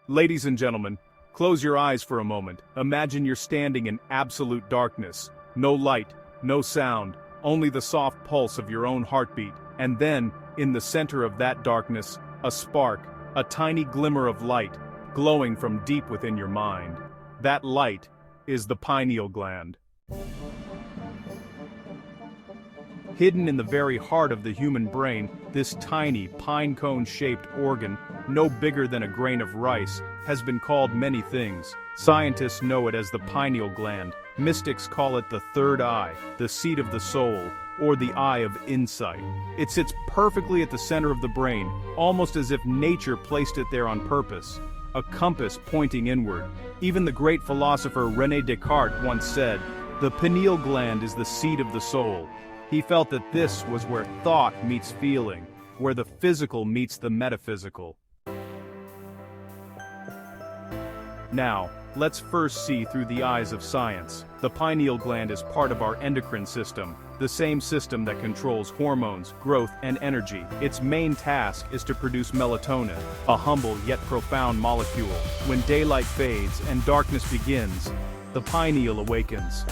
Ladies and gentlemen, close your eyes for a moment. Imagine you're standing in absolute darkness. No light, no sound, only the soft pulse of your own heartbeat. And then, in the center of that darkness, a spark, a tiny glimmer of light, glowing from deep within your mind. That light is the pineal gland. Hidden in the very heart of the human brain, this tiny, pine cone-shaped organ, no bigger than a grain of rice, has been called many things. Scientists know it as the pineal gland. Mystics call it the third eye, the seat of the soul, or the eye of insight. It sits perfectly at the center of the brain, almost as if nature placed it there on purpose. A compass pointing inward. Even the great philosopher René Descartes once said, "The pineal gland is the seat of the soul." He felt that this was where thought meets feeling, where the physical meets the metaphysical. Now, let's first see through the eyes of science. The pineal gland is part of our endocrine system, the same system that controls hormones, growth, and energy. Its main task is to produce melatonin, a humble yet profound molecule. When daylight fades and darkness begins, the pineal awakens.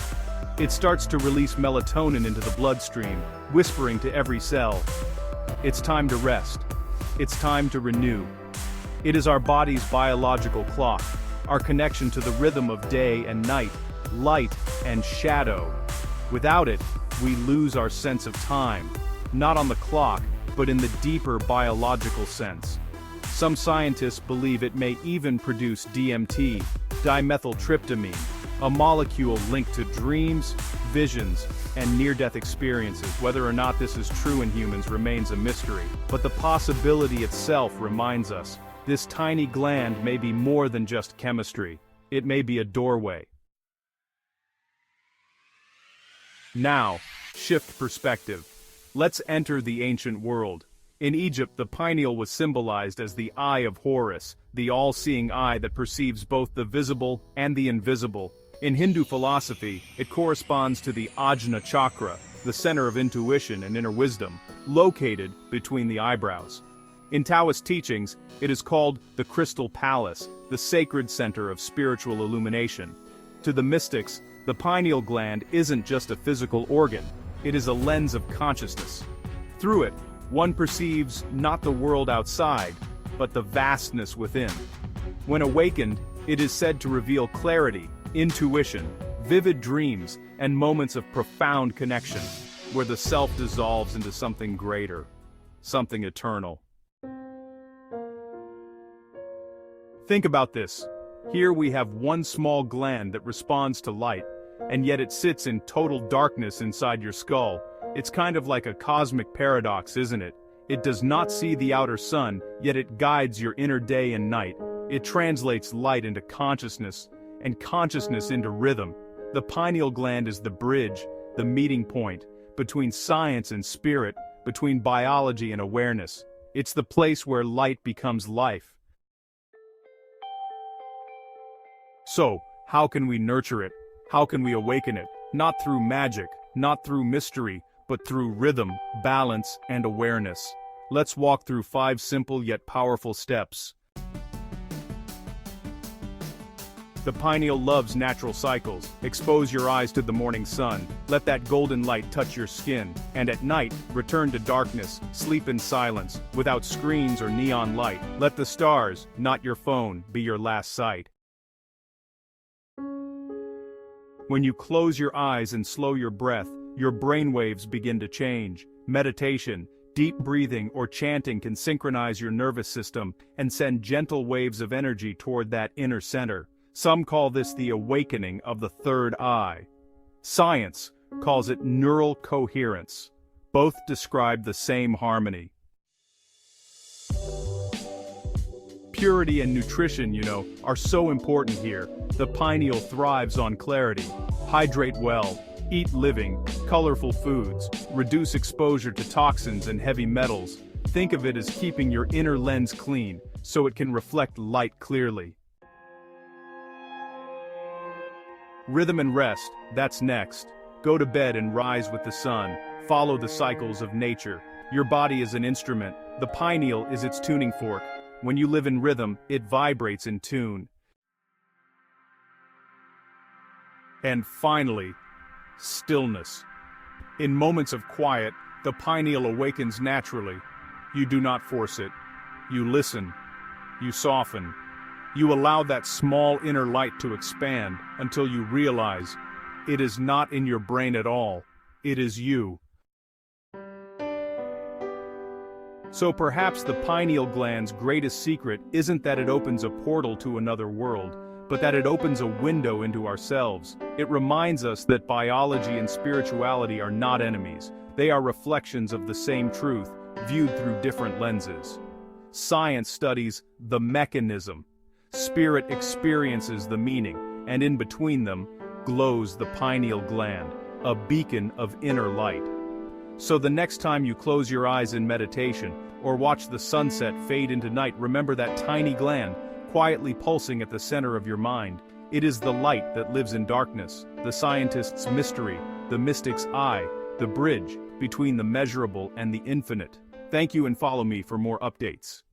It starts to release melatonin into the bloodstream, whispering to every cell, "It's time to rest. It's time to renew." It is our body's biological clock, our connection to the rhythm of day and night, light and shadow. Without it, we lose our sense of time, not on the clock, but in the deeper biological sense. Some scientists believe it may even produce DMT, dimethyltryptamine, a molecule linked to dreams, visions, and near-death experiences. Whether or not this is true in humans remains a mystery, but the possibility itself reminds us, this tiny gland may be more than just chemistry. It may be a doorway. Now, shift perspective. Let's enter the ancient world. In Egypt, the pineal was symbolized as the eye of Horus, the all-seeing eye that perceives both the visible and the invisible. In Hindu philosophy, it corresponds to the Ajna chakra, the center of intuition and inner wisdom, located between the eyebrows. In Taoist teachings, it is called the Crystal Palace, the sacred center of spiritual illumination. To the mystics, the pineal gland isn't just a physical organ, it is a lens of consciousness. Through it, one perceives not the world outside, but the vastness within. When awakened, it is said to reveal clarity, intuition, vivid dreams, and moments of profound connection, where the self dissolves into something greater, something eternal. Think about this. Here we have one small gland that responds to light, and yet it sits in total darkness inside your skull. It's kind of like a cosmic paradox, isn't it? It does not see the outer sun, yet it guides your inner day and night. It translates light into consciousness, and consciousness into rhythm. The pineal gland is the bridge, the meeting point, between science and spirit, between biology and awareness. It's the place where light becomes life. So, how can we nurture it? How can we awaken it? Not through magic, not through mystery, but through rhythm, balance, and awareness. Let's walk through 5 simple yet powerful steps. The pineal loves natural cycles. Expose your eyes to the morning sun. Let that golden light touch your skin. And at night, return to darkness. Sleep in silence, without screens or neon light. Let the stars, not your phone, be your last sight. When you close your eyes and slow your breath, your brainwaves begin to change. Meditation, deep breathing, or chanting can synchronize your nervous system and send gentle waves of energy toward that inner center. Some call this the awakening of the third eye. Science calls it neural coherence. Both describe the same harmony. Purity and nutrition, are so important here. The pineal thrives on clarity. Hydrate well, eat living, colorful foods, reduce exposure to toxins and heavy metals. Think of it as keeping your inner lens clean, so it can reflect light clearly. Rhythm and rest, that's next. Go to bed and rise with the sun. Follow the cycles of nature. Your body is an instrument. The pineal is its tuning fork. When you live in rhythm, it vibrates in tune. And finally, stillness. In moments of quiet, the pineal awakens naturally. You do not force it. You listen. You soften. You allow that small inner light to expand until you realize it is not in your brain at all. It is you. So perhaps the pineal gland's greatest secret isn't that it opens a portal to another world, but that it opens a window into ourselves. It reminds us that biology and spirituality are not enemies. They are reflections of the same truth, viewed through different lenses. Science studies the mechanism. Spirit experiences the meaning, and in between them glows the pineal gland, a beacon of inner light. So the next time you close your eyes in meditation, or watch the sunset fade into night, remember that tiny gland, quietly pulsing at the center of your mind. It is the light that lives in darkness, the scientist's mystery, the mystic's eye, the bridge between the measurable and the infinite. Thank you and follow me for more updates.